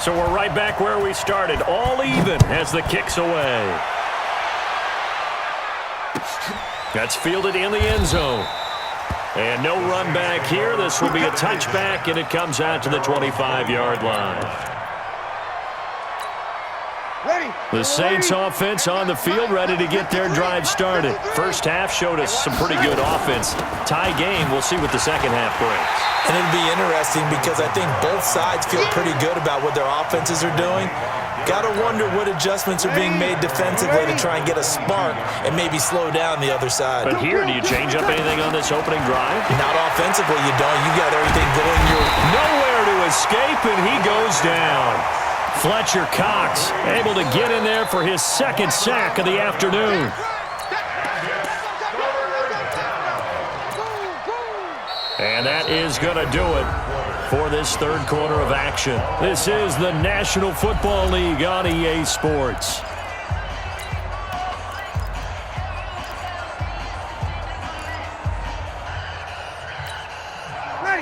So we're right back where we started, all even as the kick's away. That's fielded in the end zone. And no run back here. This will be a touchback, and it comes out to the 25-yard line. The Saints offense on the field, ready to get their drive started. First half showed us some pretty good offense. Tie game, we'll see what the second half brings. And it'll be interesting because I think both sides feel pretty good about what their offenses are doing. Got to wonder what adjustments are being made defensively to try and get a spark and maybe slow down the other side. But here, do you change up anything on this opening drive? Not offensively, you don't. You got everything going your nowhere to escape, and he goes down. Fletcher Cox able to get in there for his second sack of the afternoon. And that is going to do it for this third quarter of action. This is the National Football League on EA Sports.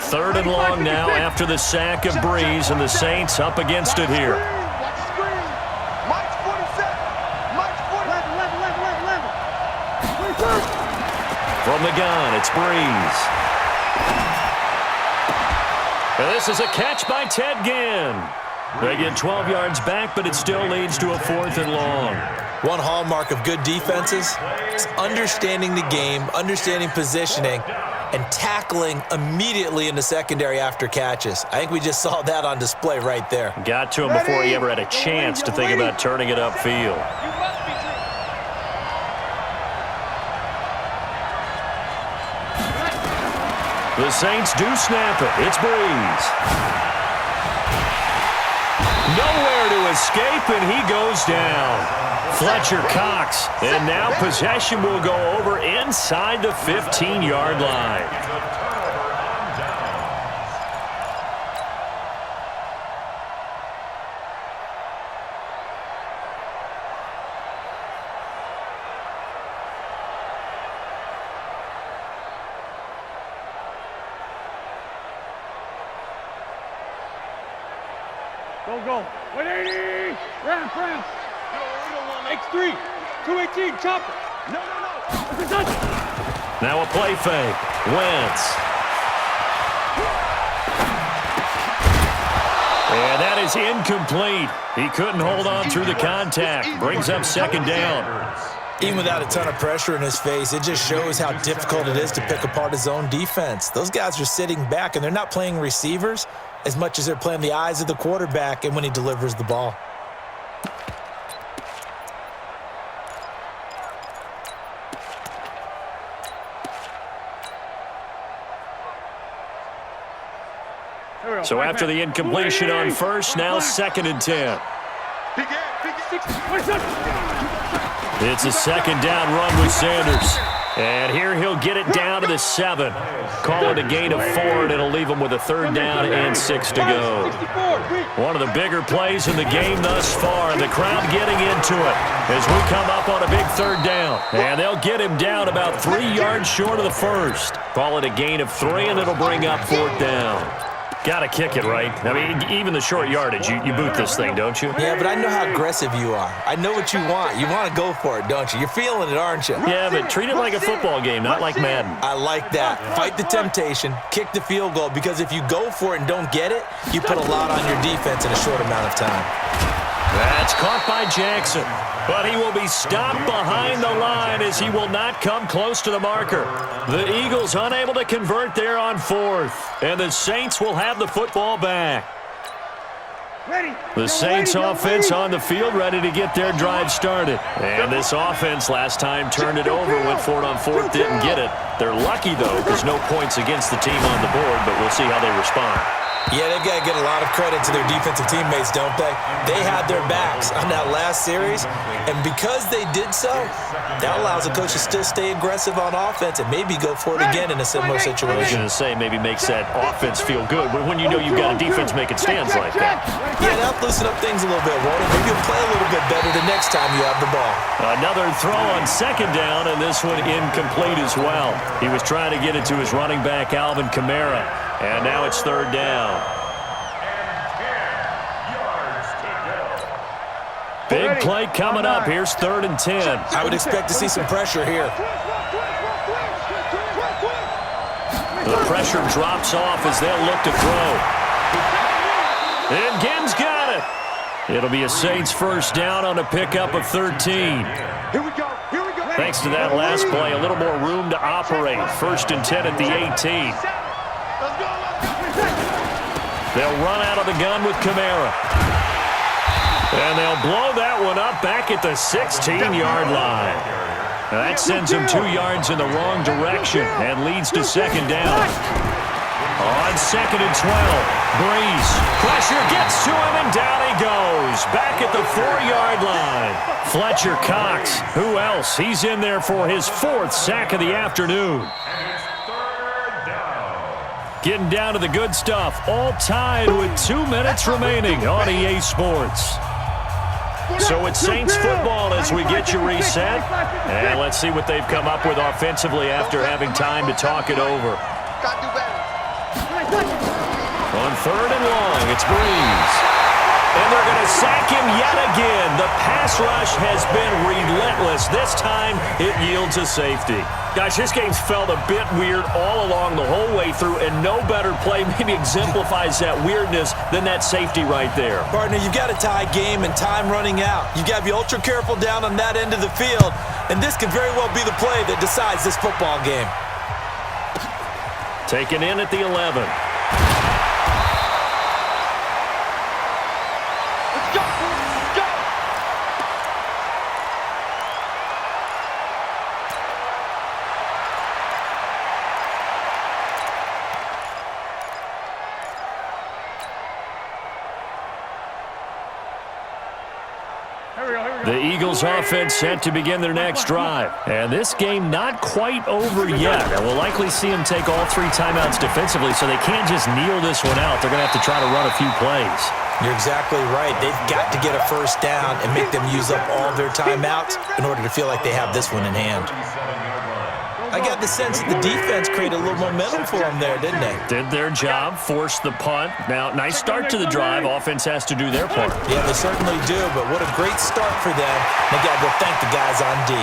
Third and long now after the sack of Breeze, and the Saints up against it here. From the gun, it's Breeze. And this is a catch by Ted Ginn. They get 12 yards back, but it still leads to a 4th and long. One hallmark of good defenses is understanding the game, understanding positioning, and tackling immediately in the secondary after catches. I think we just saw that on display right there. Got to him before he ever had a chance to think about turning it upfield. The Saints do snap it. It's Breeze. Nowhere to escape, and he goes down. Fletcher Cox, and now possession will go over inside the 15-yard line. Go. 180. Ramp. X3. 218. Chopper. No. Now a play fake. Wentz. And that is incomplete. He couldn't hold on through the contact. Brings up second down. Even without a ton of pressure in his face, it just shows how difficult it is to pick apart his own defense. Those guys are sitting back, and they're not playing receivers as much as they're playing the eyes of the quarterback and when he delivers the ball. So after the incompletion on first, now 2nd and 10. It's a second down run with Sanders. And here he'll get it down to the 7. Call it a gain of 4, and it'll leave him with a 3rd down and 6 to go. One of the bigger plays in the game thus far, and the crowd getting into it as we come up on a big 3rd down. And they'll get him down about 3 yards short of the first. Call it a gain of 3, and it'll bring up 4th down. Got to kick it, right? I mean, even the short yardage, you boot this thing, don't you? Yeah, but I know how aggressive you are. I know what you want. You want to go for it, don't you? You're feeling it, aren't you? Yeah, but treat it like a football game, not like Madden. I like that. Fight the temptation. Kick the field goal, because if you go for it and don't get it, you put a lot on your defense in a short amount of time. That's caught by Jackson. But he will be stopped behind the line as he will not come close to the marker. The Eagles unable to convert there on 4th. And the Saints will have the football back. The Saints offense on the field, ready to get their drive started. And this offense last time turned it over, went for it on 4th, didn't get it. They're lucky, though, because no points against the team on the board, but we'll see how they respond. Yeah, they've got to get a lot of credit to their defensive teammates, don't they? They had their backs on that last series, and because they did so, that allows the coach to still stay aggressive on offense and maybe go for it again in a similar situation. I was going to say, maybe makes that offense feel good, but when you know you've got a defense making stands like that. Yeah, that'll loosen up things a little bit, won't it? Maybe you'll play a little bit better the next time you have the ball. Another throw on 2nd down, and this one incomplete as well. He was trying to get it to his running back, Alvin Kamara, and now it's 3rd down. play coming up. Here's 3rd and 10. I would expect to see some pressure here. The pressure drops off as they'll look to throw. And Gibbs got it. It'll be a Saints first down on a pickup of 13. Here we go. Thanks to that last play, a little more room to operate. 1st and 10 at the 18. They'll run out of the gun with Kamara. And they'll blow that one up back at the 16-yard line. Now that sends them 2 yards in the wrong direction and leads to 2nd down. On 2nd and 12, Breeze. Pressure gets to him, and down he goes. Back at the 4-yard line. Fletcher Cox. Who else? He's in there for his 4th sack of the afternoon. Getting down to the good stuff. All tied with 2 minutes remaining on EA Sports. So it's Saints football as we get you reset. And let's see what they've come up with offensively after having time to talk it over. On 3rd and long, it's Breeze. And they're going to sack him yet again. The pass rush has been relentless. This time, it yields a safety. Guys, this game's felt a bit weird all along the whole way through, and no better play maybe exemplifies that weirdness than that safety right there. Partner, you've got a tie game and time running out. You've got to be ultra careful down on that end of the field, and this could very well be the play that decides this football game. Taken in at the 11. The Eagles offense set to begin their next drive. And this game not quite over yet. And we'll likely see them take all 3 timeouts defensively, so they can't just kneel this one out. They're going to have to try to run a few plays. You're exactly right. They've got to get a first down and make them use up all their timeouts in order to feel like they have this one in hand. I got the sense that the defense created a little momentum for them there, didn't they? Did their job, forced the punt. Now, nice start to the drive. Offense has to do their part. Yeah, they certainly do, but what a great start for them. They got to go thank the guys on D.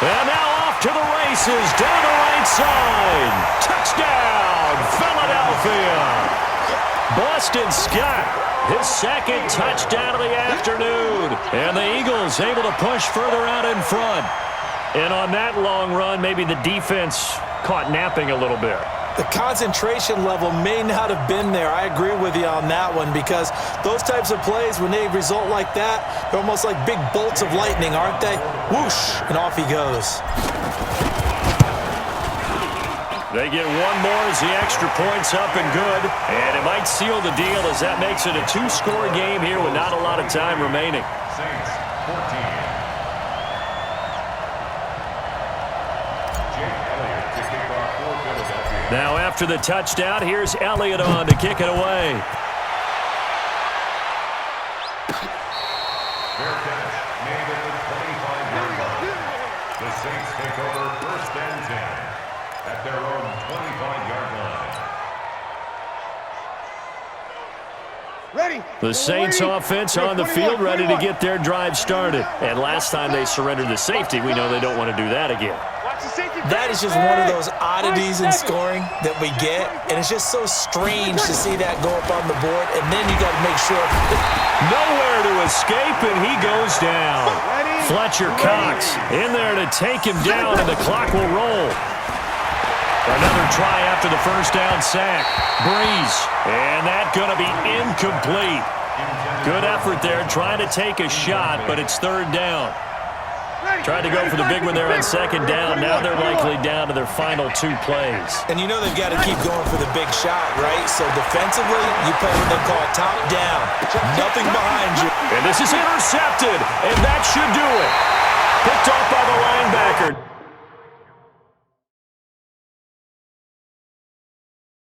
And now off to the races, down the right side. Touchdown, Philadelphia. Boston Scott, his 2nd touchdown of the afternoon. And the Eagles able to push further out in front. And on that long run, maybe the defense caught napping a little bit. The concentration level may not have been there. I agree with you on that one, because those types of plays, when they result like that, they're almost like big bolts of lightning, aren't they? Whoosh, and off he goes. They get one more as the extra point's up and good. And it might seal the deal as that makes it a 2-score game here with not a lot of time remaining. Saints 14. Now after the touchdown, here's Elliott on to kick it away. Fair catch made at the 25-yard line. The Saints take over 1st and 10 at their own 25-yard line. Ready. The Saints offense on the field ready to get their drive started. And last time they surrendered the safety, we know they don't want to do that again. That is just one of those oddities in scoring that we get, and it's just so strange to see that go up on the board, and then you got to make sure that nowhere to escape, and he goes down. Fletcher Cox in there to take him down, and the clock will roll. Another try after the first down sack. Breeze, and that's going to be incomplete. Good effort there, trying to take a shot, but it's 3rd down. Tried to go for the big one there on 2nd down. Now they're likely down to their final 2 plays. And you know they've got to keep going for the big shot, right? So defensively, you play what they call top down. Nothing behind you. And this is intercepted, and that should do it. Picked off by the linebacker.